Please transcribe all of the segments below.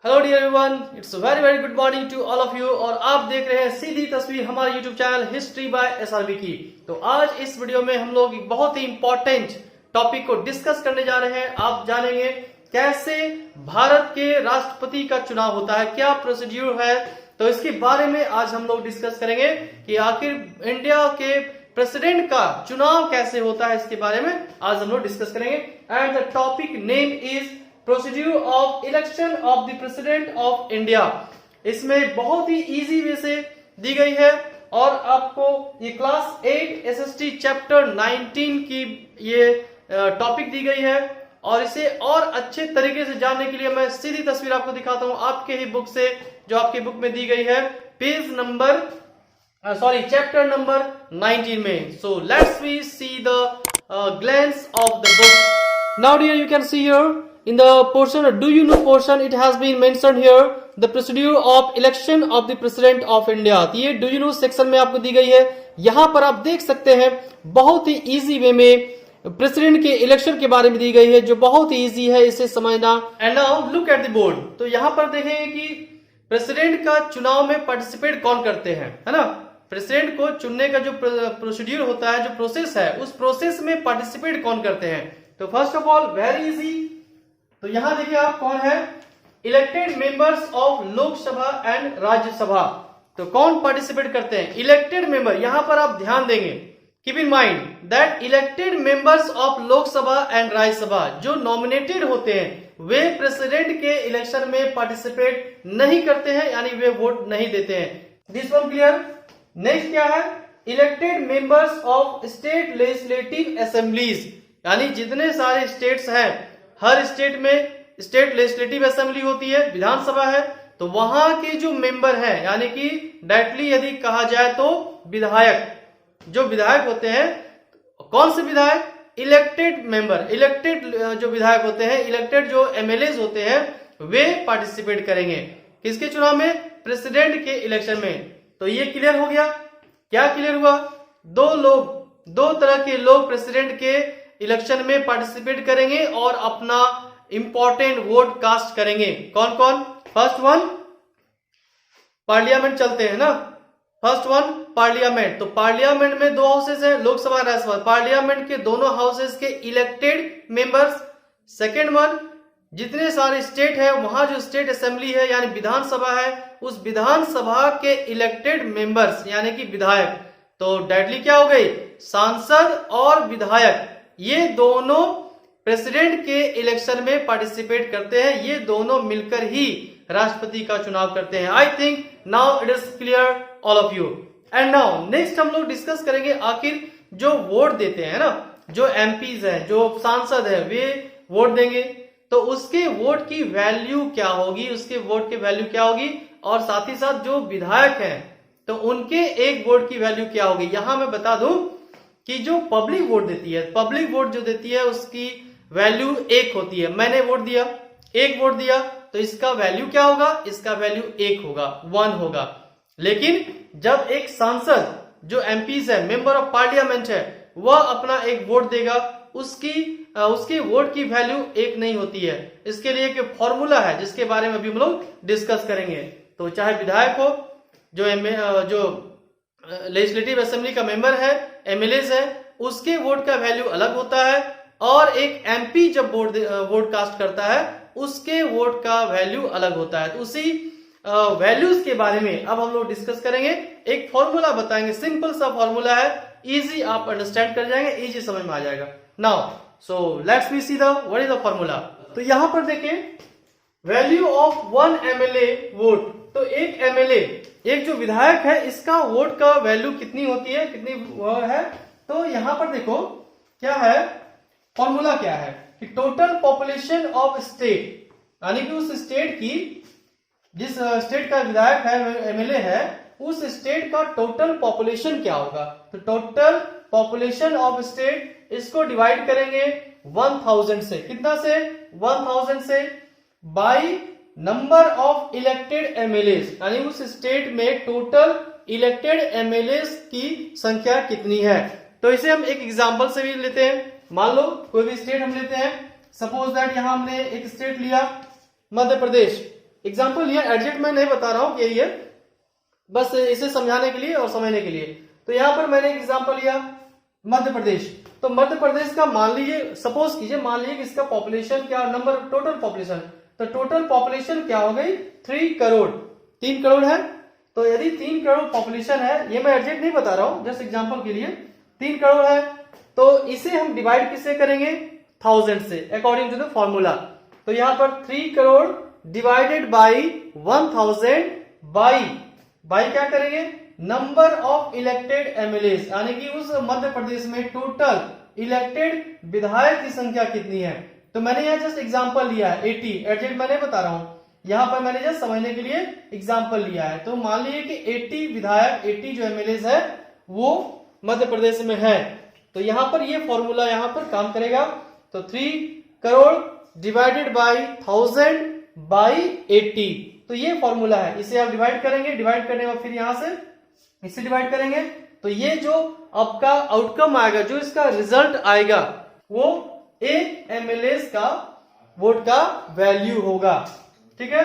Hello dear everyone, it's very very good morning to all of you. और आप देख रहे हैं सीधी तस्वीर हमारे YouTube channel history by SRB की। तो आज इस वीडियो में हम लोग एक बहुत ही इंपॉर्टेंट टॉपिक को डिस्कस करने जा रहे हैं। आप जानेंगे कैसे भारत के राष्ट्रपति का चुनाव होता है, क्या प्रोसीड्यूर है। तो इसके बारे में आज हम लोग डिस्कस करेंगे कि आखिर इंडिया के प्रेसिडेंट का चुनाव कैसे होता है, इसके बारे में आज हम लोग डिस्कस करेंगे। And the topic name is procedure of election of the president of India. इसमें बहुत ही इजी वे से दी गई है और आपको ये क्लास 8 एसएसटी चैप्टर 19 की ये टॉपिक दी गई है। और इसे और अच्छे तरीके से जानने के लिए मैं सीधी तस्वीर आपको दिखाता हूं आपके ही बुक से, जो आपकी बुक में दी गई है पेज नंबर चैप्टर नंबर 19 में। So let's we see the glance of the book. Now dear, you can see here in the portion, do you know portion, it has been mentioned here the procedure of election of the president of India. तो ये do you know section में आपको दी गई है। यहां पर आप देख सकते हैं बहुत ही इजी वे में प्रेसिडेंट के इलेक्शन के बारे में दी गई है, जो बहुत ही इजी है इसे समझना। And now look at the board. तो यहां पर देखेंगे कि प्रेसिडेंट का चुनाव में पार्टिसिपेट कौन करते हैं, है ना। प्रेसिडेंट को चुनने का जो प्रोसीड्यूर होता है, जो प्रोसेस है, उस प्रोसेस में पार्टिसिपेट कौन करते हैं। तो first of all very easy, तो यहां देखिए आप कौन है, elected members of Lok Sabha and Rajya Sabha. तो कौन पार्टिसिपेट करते हैं, इलेक्टेड मेंबर। यहां पर आप ध्यान देंगे, keep in mind that elected members of Lok Sabha and Rajya Sabha जो नॉमिनेटेड होते हैं वे प्रेसिडेंट के इलेक्शन में पार्टिसिपेट नहीं करते हैं, यानी वे वोट नहीं देते हैं। This one clear. नेक्स्ट क्या है, elected members of state legislative assemblies, यानी जितने सारे स्टेट्स हैं, हर स्टेट में स्टेट लेजिस्लेटिव असेंबली होती है, विधानसभा है। तो वहां के जो मेंबर हैं, यानी कि डायरेक्टली यदि कहा जाए तो विधायक, जो विधायक होते हैं, कौन से विधायक, इलेक्टेड मेंबर, इलेक्टेड जो विधायक होते हैं, इलेक्टेड जो एमएलए होते हैं, वे पार्टिसिपेट करेंगे किसके चुनाव में, प्रेसिडेंट के इलेक्शन में। तो ये क्लियर हो गया। क्या क्लियर हुआ, दो तरह के लोग प्रेसिडेंट के इलेक्शन में पार्टिसिपेट करेंगे और अपना इंपॉर्टेंट वोट कास्ट करेंगे। कौन कौन, फर्स्ट वन पार्लियामेंट, चलते हैं ना, फर्स्ट वन पार्लियामेंट। तो पार्लियामेंट में दो हाउसेस हैं, लोकसभा और राज्यसभा। पार्लियामेंट के दोनों हाउसेस के इलेक्टेड मेंबर्स। सेकेंड वन, जितने सारे स्टेट है वहां जो स्टेट असेंबली है यानी विधानसभा है, उस विधानसभा के इलेक्टेड मेंबर्स यानी कि विधायक। तो डायरेक्टली क्या हो गई, सांसद और विधायक, ये दोनों प्रेसिडेंट के इलेक्शन में पार्टिसिपेट करते हैं। ये दोनों मिलकर ही राष्ट्रपति का चुनाव करते हैं। I think now it is clear all of you. And now next हम लोग डिस्कस करेंगे आखिर जो वोट देते हैं ना, जो एमपीज हैं, जो सांसद है, वे वोट देंगे तो उसके वोट की वैल्यू क्या होगी, उसके वोट की वैल्यू क्या होगी। और साथ ही साथ जो विधायक हैं तो उनके एक वोट की वैल्यू क्या होगी। यहां मैं बता दूं कि जो पब्लिक वोट देती है, पब्लिक वोट जो देती है उसकी वैल्यू 1 होती है। मैंने वोट दिया, 1 वोट दिया, तो इसका वैल्यू क्या होगा, इसका वैल्यू 1 होगा, 1 होगा। लेकिन जब एक सांसद जो एमपीज है, मेंबर ऑफ पार्लियामेंट है, वह अपना एक वोट देगा, उसके वोट की वैल्यू 1 नहीं होती है। इसके लिए एक फॉर्मूला है जिसके बारे में अभी हम लोग डिस्कस करेंगे। तो चाहे विधायक हो, जो लेजिस्लेटिव असेंबली का मेंबर है, एमएलए है, उसके वोट का वैल्यू अलग होता है। और एक एमपी जब वोट कास्ट करता है उसके वोट का वैल्यू अलग होता है। तो उसी वैल्यूज के बारे में अब हम लोग डिस्कस करेंगे। एक फॉर्मूला बताएंगे, सिंपल सा फॉर्मूला है, इजी आप अंडरस्टैंड कर जाएंगे, इजी समझ में आ जाएगा। Now so let's we see the what is the formula. तो यहां पर देखें, वैल्यू ऑफ 1 एमएलए वोट। तो एक एमएलए, एक जो विधायक है, इसका वोट का वैल्यू कितनी होती है, कितनी वह है। तो यहां पर देखो क्या है, फॉर्मूला क्या है कि टोटल पॉपुलेशन ऑफ स्टेट, यानी कि उस स्टेट की, जिस स्टेट का विधायक है, एमएलए है, उस स्टेट का टोटल पॉपुलेशन क्या होगा। तो टोटल पॉपुलेशन ऑफ स्टेट, इसको डिवाइड करेंगे 1000 से, कितना से, 1000 से, by number of elected MLA, यानी उस स्टेट में टोटल इलेक्टेड एमएलए की संख्या कितनी है। तो इसे हम एक एग्जांपल से भी लेते हैं। मान लो कोई भी स्टेट हम लेते हैं, सपोज दैट यहां हमने एक स्टेट लिया मध्य प्रदेश। एग्जाम्पल लिया, एडजेक्ट मैं नहीं बता रहा हूं कि यही है, बस इसे समझाने के लिए और समझने के लिए। तो यहां पर मैंने एक एग्जाम्पल लिया मध्य प्रदेश। तो मध्य प्रदेश का मान लीजिए, सपोज कीजिए, मान लीजिए कि इसका पॉपुलेशन क्या, नंबर टोटल पॉपुलेशन, तो टोटल पॉपुलेशन क्या हो गई 3 करोड़, 3 करोड़ है। तो यदि 3 करोड़ पॉपुलेशन है, ये मैं एग्जैक्ट नहीं बता रहा हूं, जस्ट एग्जांपल के लिए 3 करोड़ है, तो इसे हम डिवाइड किससे करेंगे 1000 से, अकॉर्डिंग टू द फॉर्मूला। तो यहां पर 3 करोड़ डिवाइडेड बाई 1000 बाई क्या करेंगे, नंबर ऑफ इलेक्टेड एमएलए, यानी कि उस मध्य प्रदेश में टोटल इलेक्टेड विधायक की संख्या कितनी है। तो मैंने यहाँ जस्ट एग्जांपल लिया है 80, एडजेक्ट मैं नहीं बता रहा हूं, यहां पर मैंने जस्ट समझने के लिए एग्जांपल लिया है। तो मान लीजिए कि 80 विधायक, 80 जो एमएलए है वो मध्य प्रदेश में है। तो यहां पर ये फॉर्मूला यहां पर काम करेगा। तो 3 करोड़ डिवाइडेड बाई 1000 बाई 80, तो ये फॉर्मूला है, इसे आप डिवाइड करेंगे, डिवाइड करने के बाद फिर यहां से इसे डिवाइड करेंगे, तो ये जो आपका आउटकम आएगा, जो इसका रिजल्ट आएगा, वो एक एमएलए का वोट का वैल्यू होगा। ठीक है,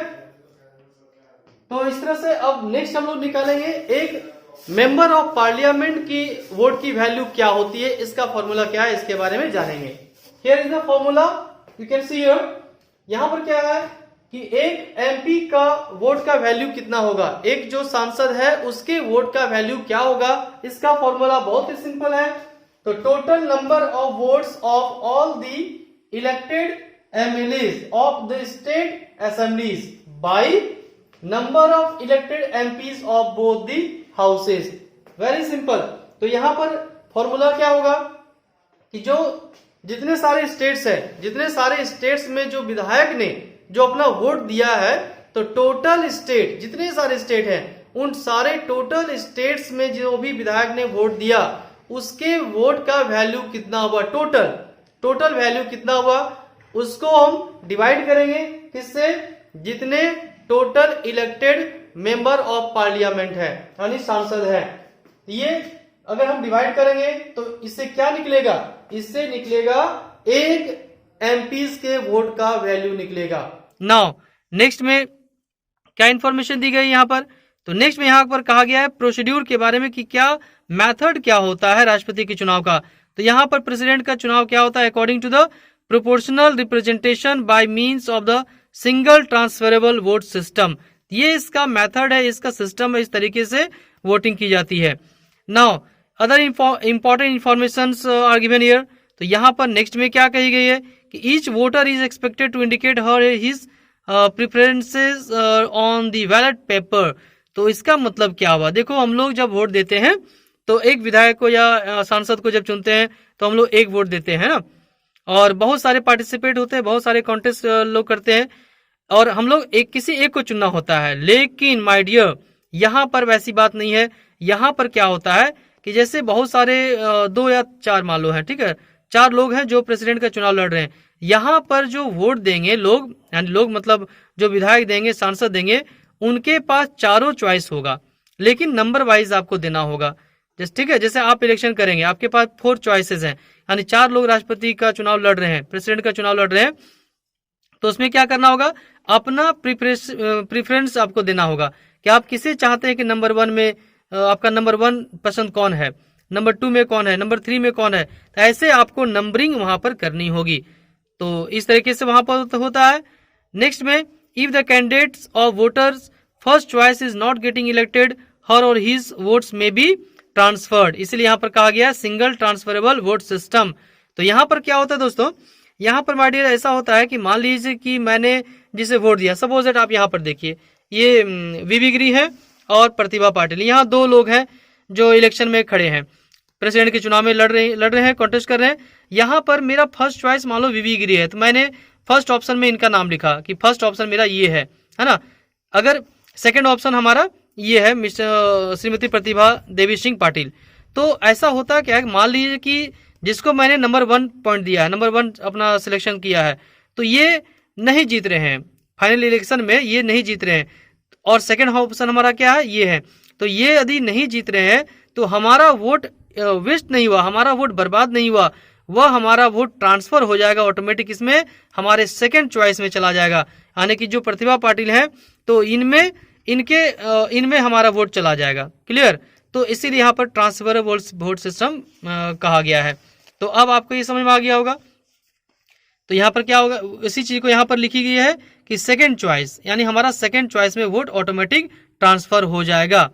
तो इस तरह से अब नेक्स्ट हम लोग निकालेंगे एक मेंबर ऑफ पार्लियामेंट की वोट की वैल्यू क्या होती है, इसका फॉर्मूला क्या है, इसके बारे में जानेंगे। Here is the formula, you can see here, यहां पर क्या है कि एक एमपी का वोट का वैल्यू कितना होगा, एक जो सांसद है उसके वोट का वैल्यू क्या होगा। इसका फॉर्मूला बहुत ही सिंपल है। तो total number of votes of all the elected MLA of the state assemblies by number of elected MPs of both the houses. Very simple. तो यहां पर फॉर्मूला क्या होगा कि जो जितने सारे स्टेट्स है, जितने सारे स्टेट्स में जो विधायक ने जो अपना वोट दिया है, तो टोटल स्टेट, जितने सारे स्टेट हैं, उन सारे टोटल स्टेट्स में जो भी विधायक ने वोट दिया, उसके वोट का वैल्यू कितना हुआ, टोटल वैल्यू कितना हुआ, उसको हम डिवाइड करेंगे किससे, जितने total elected member of parliament है, यानी सांसद है। ये अगर हम डिवाइड करेंगे तो इससे क्या निकलेगा, इससे निकलेगा एक एमपीज के वोट का वैल्यू निकलेगा। नाउ नेक्स्ट में क्या इंफॉर्मेशन दी गई यहाँ पर, तो नेक्स्ट में यहाँ पर कहा गया है प्रोसीड्यूर के बारे में कि क्या मेथड क्या होता है राष्ट्रपति के चुनाव का। तो यहाँ पर प्रेसिडेंट का चुनाव क्या होता है, according to the proportional representation by means of the single transferable vote system. ये इसका मेथड है, इसका सिस्टम है, इस तरीके से वोटिंग की जाती है। Now other important information are given here. तो यहाँ पर नेक्स्ट में क्या कही गई है कि each voter is expected to indicate her his preferences on the ballot paper. तो इसका मतलब क्या हुआ, देखो हम लोग जब वोट देते हैं तो एक विधायक को या सांसद को जब चुनते हैं तो हम लोग एक वोट देते हैं ना, और बहुत सारे पार्टिसिपेट होते हैं, बहुत सारे कॉन्टेस्ट लोग करते हैं, और हम लोग किसी एक को चुनना होता है। लेकिन माय डियर यहाँ पर वैसी बात नहीं है। यहाँ पर क्या होता है कि जैसे बहुत सारे 2 या 4 मान लो है, ठीक है, 4 लोग हैं जो प्रेसिडेंट का चुनाव लड़ रहे हैं। यहाँ पर जो वोट देंगे लोग, यानी लोग मतलब जो विधायक देंगे, सांसद देंगे, उनके पास चारों चॉइस होगा, लेकिन नंबर वाइज आपको देना होगा। जैसे ठीक है, जैसे आप इलेक्शन करेंगे, आपके पास 4 चॉइसेस हैं, यानी 4 लोग राष्ट्रपति का चुनाव लड़ रहे हैं, प्रेसिडेंट का चुनाव लड़ रहे हैं, तो उसमें क्या करना होगा, अपना प्रीफरेंस आपको देना होगा कि आप किसे चाहते हैं कि नंबर 1 में आपका नंबर 1 पसंद कौन है, नंबर 2 में कौन है, नंबर 3 में कौन है। तो ऐसे आपको नंबरिंग वहां पर करनी होगी। तो इस तरीके से वहां पर होता है। नेक्स्ट में if the candidates of voters first choice is not getting elected her और his votes may be transferred, इसलिए यहाँ पर कहा गया सिंगल ट्रांसफरेबल वोट सिस्टम। तो यहाँ पर क्या होता है दोस्तों, यहाँ पर माय डियर ऐसा होता है कि मान लीजिए कि मैंने जिसे वोट दिया, सपोज दैट आप यहाँ पर देखिए, ये वीवी गिरी है और प्रतिभा पाटिल, यहाँ 2 लोग हैं जो इलेक्शन में खड़े हैं, प्रेसिडेंट के चुनाव में लड़ रहे हैं, कॉन्टेस्ट कर रहे हैं। यहाँ पर मेरा फर्स्ट चॉइस मान लो वीवी गिरी है, तो मैंने फर्स्ट ऑप्शन में इनका नाम लिखा कि फर्स्ट ऑप्शन मेरा ये है ना। अगर सेकंड ऑप्शन हमारा ये है श्रीमती प्रतिभा देवी सिंह पाटिल, तो ऐसा होता क्या है, मान लीजिए कि जिसको मैंने नंबर 1 पॉइंट दिया है, नंबर 1 अपना सिलेक्शन किया है, तो ये नहीं जीत रहे हैं फाइनल इलेक्शन में, ये नहीं जीत रहे हैं, और सेकंड ऑप्शन हमारा क्या है, ये है। तो ये यदि नहीं जीत रहे हैं तो हमारा वोट वेस्ट नहीं हुआ, हमारा वोट बर्बाद नहीं हुआ, वह हमारा वोट ट्रांसफर हो जाएगा ऑटोमेटिक, इसमें हमारे सेकंड चॉइस में चला जाएगा। यानी कि जो प्रतिभा पाटिल है तो इनमें हमारा वोट चला जाएगा। क्लियर? तो इसीलिए यहाँ पर ट्रांसफर वोट सिस्टम कहा गया है। तो अब आपको ये समझ में आ गया होगा। तो यहाँ पर क्या होगा, इसी चीज को यहाँ पर लिखी गई है कि सेकंड चॉइस, यानी हमारा सेकंड चॉइस में वोट ऑटोमेटिक ट्रांसफर हो जाएगा।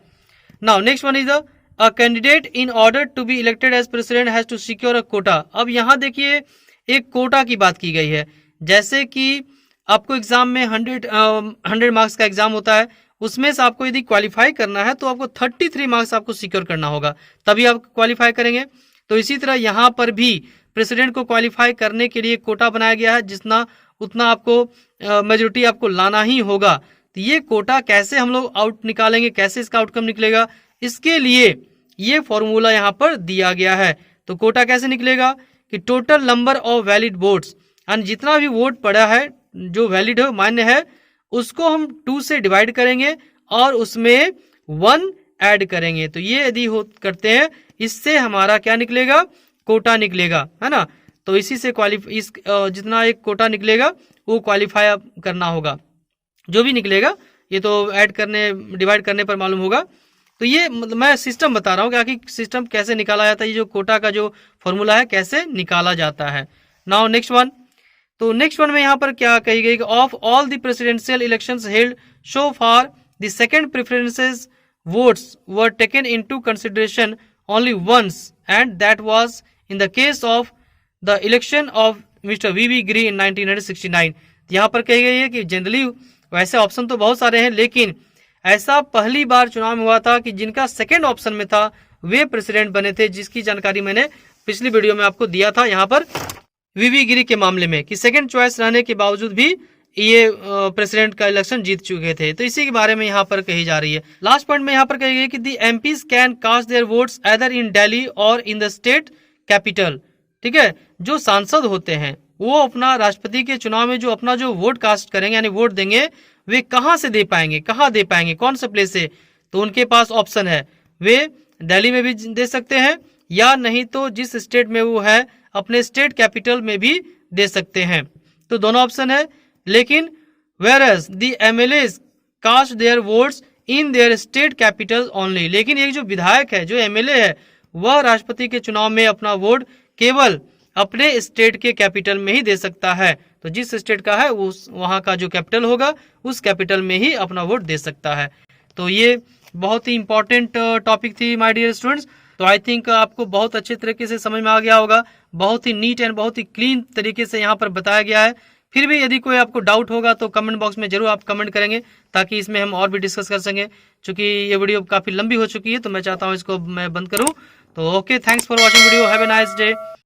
Now next one is a candidate in order to be elected as president has to secure a quota. अब यहाँ देखिए एक कोटा की बात की गई है। जैसे कि आपको एग्जाम में 100 मार्क्स का एग्जाम होता है, उसमें से आपको यदि क्वालिफाई करना है तो आपको 33 मार्क्स आपको सिक्योर करना होगा, तभी आप क्वालिफाई करेंगे। तो इसी तरह यहाँ पर भी प्रेसिडेंट को क्वालिफाई करने के लिए कोटा बनाया गया है, जितना उतना आपको मेजोरिटी आपको लाना ही होगा। तो ये कोटा कैसे हम लोग आउट निकालेंगे, कैसे इसका आउटकम निकलेगा, इसके लिए ये फॉर्मूला यहाँ पर दिया गया है। तो कोटा कैसे निकलेगा कि total number of valid votes, यानी जितना भी वोट पड़ा है जो वैलिड है मान्य है, उसको हम 2 से डिवाइड करेंगे और उसमें 1 ऐड करेंगे। तो ये यदि करते हैं, इससे हमारा क्या निकलेगा, कोटा निकलेगा, है ना। तो इसी से जितना एक कोटा निकलेगा वो क्वालिफाई करना होगा। जो भी निकलेगा ये तो ऐड करने डिवाइड करने पर मालूम होगा। तो ये मैं सिस्टम बता रहा हूँ कि आखिर सिस्टम कैसे निकाला जाता है, ये जो कोटा का जो फॉर्मूला है कैसे निकाला जाता है। Now next one. तो नेक्स्ट वन में यहाँ पर क्या कही गई, of all the presidential elections held so far the second preferences votes were taken into consideration only once and that was in the case of the election of mister V Giri in 1969। यहाँ पर कही गई है कि generally वैसे option तो बहुत सारे हैं, लेकिन ऐसा पहली बार चुनाव में हुआ था कि जिनका सेकंड ऑप्शन में था वे प्रेसिडेंट बने थे, जिसकी जानकारी मैंने पिछली वीडियो में आपको दिया था यहाँ पर वी गिरी के मामले में, कि सेकंड चॉइस रहने के बावजूद भी ये प्रेसिडेंट का इलेक्शन जीत चुके थे। तो इसी के बारे में यहाँ पर कही जा रही है। लास्ट पॉइंट में यहाँ पर कही गई कि the MPs can cast their votes either in Delhi और इन द स्टेट कैपिटल। ठीक है, जो सांसद होते हैं वो अपना राष्ट्रपति के चुनाव में जो अपना जो वोट कास्ट करेंगे यानी वोट देंगे, वे कहाँ से दे पाएंगे, कहाँ दे पाएंगे, कौन से प्लेस से। तो उनके पास ऑप्शन है, वे दिल्ली में भी दे सकते हैं या नहीं तो जिस स्टेट में वो है अपने स्टेट कैपिटल में भी दे सकते हैं। तो दोनों ऑप्शन है। लेकिन whereas the MLAs cast their votes in their state capitals only, लेकिन एक जो विधायक है, जो MLA है, वह राष्ट्रपति के चुनाव में अपना वोट केवल अपने स्टेट के कैपिटल में ही दे सकता है। तो जिस स्टेट का है उस वहां का जो कैपिटल होगा उस कैपिटल में ही अपना वोट दे सकता है। तो ये बहुत ही इंपॉर्टेंट टॉपिक थी माय डियर स्टूडेंट्स। तो आई थिंक आपको बहुत अच्छे तरीके से समझ में आ गया होगा। बहुत ही नीट एंड बहुत ही क्लीन तरीके से यहाँ पर बताया गया है। फिर भी यदि कोई आपको डाउट होगा तो कमेंट बॉक्स में जरूर आप कमेंट करेंगे, ताकि इसमें हम और भी डिस्कस कर सकें। क्योंकि ये वीडियो काफ़ी लंबी हो चुकी है तो मैं चाहता हूँ इसको मैं बंद करूँ। तो okay, thanks for watching video, have a nice day.